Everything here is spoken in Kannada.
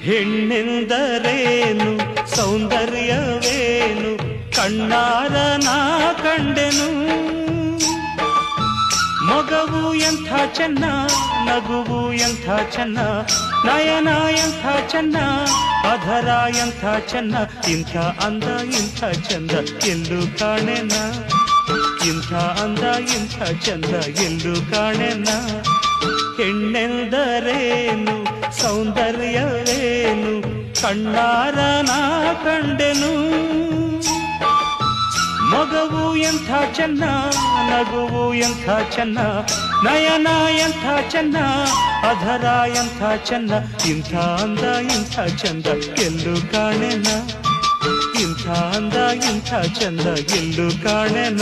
ಹೆಣ್ಣೆಂದರೇನು ಸೌಂದರ್ಯವೇನು ಕಣ್ಣಾರ ನಾ ಕಂಡೆನು. ಮಗವು ಎಂಥ ಚೆನ್ನ, ನಗುವು ಎಂಥ ಚೆನ್ನ, ನಯನ ಎಂಥ ಚೆನ್ನ, ಅಧರ ಎಂಥ ಚೆನ್ನ, ಇಂಥ ಅಂದ ಇಂಥ ಚಂದ ಎಲ್ಲೂ ಕಾಣೆನ, ಇಂಥ ಅಂದ ಇಂಥ ಚಂದ ಎಲ್ಲೂ ಕಾಣೆನ. ಹೆಣ್ಣೆಂದರೇನು ಸೌಂದರ್ಯವೇನು ಕಣ್ಣಾರ ನಾ ಕಂಡೆನು. ಮಗವು ಎಂಥ ಚೆನ್ನ, ನಗುವು ಎಂಥ ಚೆನ್ನ, ನಯನ ಎಂಥ ಚೆನ್ನ, ಅಧರ ಎಂಥ ಚೆನ್ನ, ಇಂಥ ಅಂದ ಇಂಥ ಚಂದ ಎಲ್ಲೂ ಕಾಣೆನ, ಇಂಥ ಅಂದ ಇಂಥ ಚಂದ ಎಲ್ಲೂ ಕಾಣೆನ.